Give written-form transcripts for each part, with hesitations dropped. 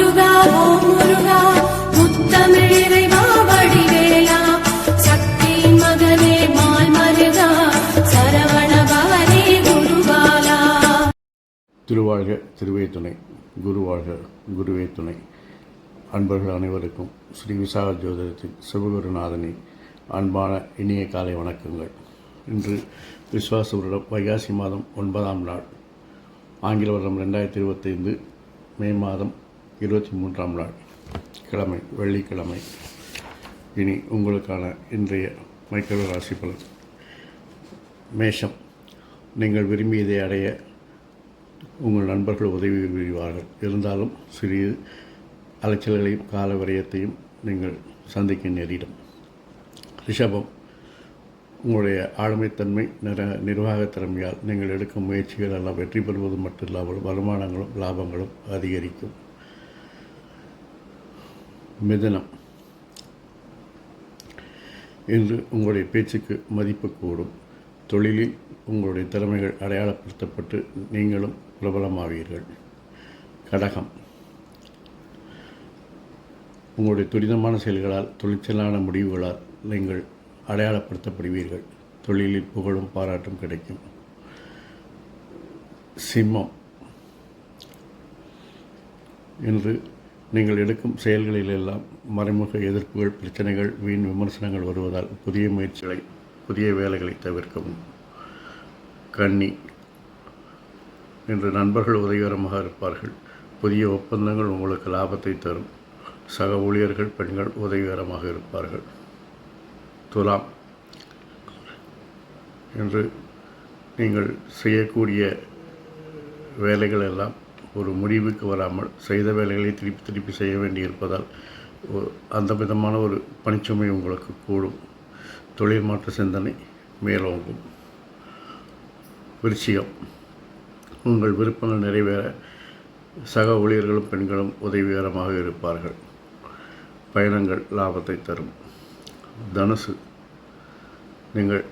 முருகா ஓம் முருகா முத்தமிழ் இறைவா வடிவேலா சக்தி மகனே மால் மருகா சரவண பவனே குருபாலா. திருவாழ்க திருவே துணை, குருவாழ்க குருவே துணை. அன்பர்கள் அனைவருக்கும் ஸ்ரீ விசாக ஜோதிடத்தின் சிவகுருநாதனின் அன்பான இனிய காலை வணக்கங்கள். இன்று விஸ்வாச வருடம் வைகாசி மாதம் 9ஆம் நாள், ஆங்கில வருடம் 2025 மே மாதம் 23ஆம் நாள், கிழமை, வெள்ளிக்கிழமை. இனி உங்களுக்கான இன்றைய மைக்கேல் ராசி பலன். மேஷம், நீங்கள் விரும்பியதை அடைய உங்கள் நண்பர்கள் உதவி புரிவார்கள். இருந்தாலும் சிறிது அலைச்சல்களையும் கால விரயத்தையும் நீங்கள் சந்திக்க நேரிடும். ரிஷபம், உங்களுடைய ஆளுமைத்தன்மை நிர்வாக திறமையால் நீங்கள் எடுக்கும் முயற்சிகள் எல்லாம் வெற்றி பெறுவது மட்டுமில்லாமல் வருமானங்களும் லாபங்களும் அதிகரிக்கும். மிதுனம், இன்று உங்களுடைய பேச்சுக்கு மதிப்பு கூடும். தொழிலில் உங்களுடைய திறமைகள் அடையாளப்படுத்தப்பட்டு நீங்களும் பிரபலமாவீர்கள். கடகம், உங்களுடைய துரிதமான செயல்களால் துணிச்சலான முடிவுகளால் நீங்கள் அடையாளப்படுத்தப்படுவீர்கள். தொழிலில் புகழும் பாராட்டும் கிடைக்கும். சிம்மம், இன்று நீங்கள் எடுக்கும் செயல்களிலெல்லாம் மறைமுக எதிர்ப்புகள், பிரச்சனைகள், வீண் விமர்சனங்கள் வருவதால் புதிய முயற்சிகளை, புதிய வேலைகளை தவிர்க்கவும். கன்னி, இன்று நண்பர்கள் உதவிகரமாக இருப்பார்கள். புதிய ஒப்பந்தங்கள் உங்களுக்கு லாபத்தை தரும். சக ஊழியர்கள், பெண்கள் உதவிகரமாக இருப்பார்கள். துலாம், இன்று நீங்கள் செய்யக்கூடிய வேலைகள் எல்லாம் ஒரு முடிவுக்கு வராமல் செய்த வேலைகளை திருப்பி செய்ய வேண்டியிருப்பதால் அந்த விதமான ஒரு பணிச்சுமை உங்களுக்கு கூடும். தொழில் மாற்ற சிந்தனை மேலோங்கும். விருச்சிகம், உங்கள் விருப்பங்கள் நிறைவேற சக ஊழியர்களும் பெண்களும் உதவிகரமாக இருப்பார்கள். பயணங்கள் லாபத்தை தரும். தனுசு, நீங்கள்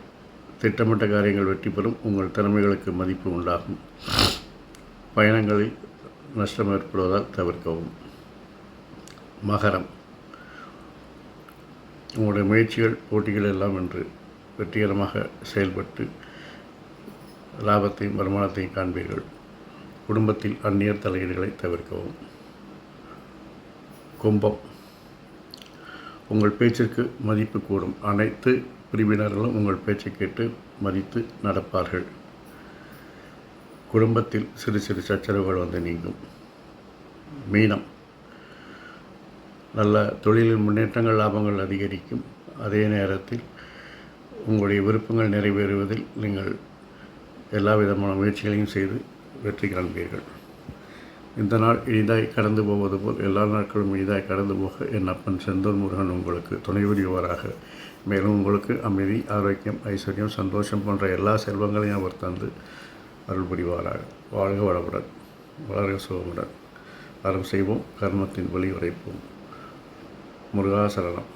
திட்டமிட்ட காரியங்கள் வெற்றி பெறும். உங்கள் திறமைகளுக்கு மதிப்பு உண்டாகும். பயணங்களில் நஷ்டம் ஏற்படுவதால் தவிர்க்கவும். மகரம், உங்களுடைய முயற்சிகள், போட்டிகள் எல்லாம் இன்று வெற்றிகரமாக செயல்பட்டு லாபத்தையும் வருமானத்தையும் காண்பீர்கள். குடும்பத்தில் அந்நியர் தலையீடுகளை தவிர்க்கவும். கும்பம், உங்கள் பேச்சிற்கு மதிப்பு கூடும். அனைத்து பிரிவினர்களும் உங்கள் பேச்சை கேட்டு மதித்து நடப்பார்கள். குடும்பத்தில் சிறு சிறு சச்சரவுகள் வந்து நீங்கும். மீனம், நல்ல தொழிலில் முன்னேற்றங்கள், லாபங்கள் அதிகரிக்கும். அதே நேரத்தில் உங்களுடைய விருப்பங்கள் நிறைவேறுவதில் நீங்கள் எல்லா விதமான முயற்சிகளையும் செய்து வெற்றி காண்பீர்கள். இந்த நாள் இனிதாய் கடந்து போவது போல் எல்லா நாட்களும் இனிதாய் கடந்து போக என் அப்பன் செந்தூர் முருகன் உங்களுக்கு துணை புரிவாராக. மேலும் உங்களுக்கு அமைதி, ஆரோக்கியம், ஐஸ்வர்யம், சந்தோஷம் போன்ற எல்லா செல்வங்களையும் அவர் தந்து அருள் புரிவாராக. வாழ்க வளமுடன், வளர்க சுகமுடன். அறம் செய்வோம், கர்மத்தின் வழி உரைப்போம். முருகாசரணம்,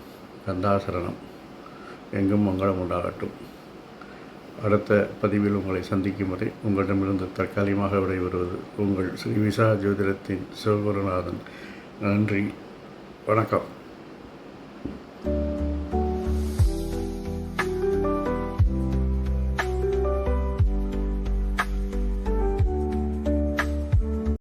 கந்தாசரணம். எங்கும் மங்களம் உண்டாகட்டும். அடுத்த பதிவில் உங்களை சந்திக்கும் வரை உங்களிடமிருந்து தற்காலிகமாக விடைபெறுவது உங்கள் ஸ்ரீ விசாக ஜோதிடத்தின் சிவகுருநாதன். நன்றி, வணக்கம்.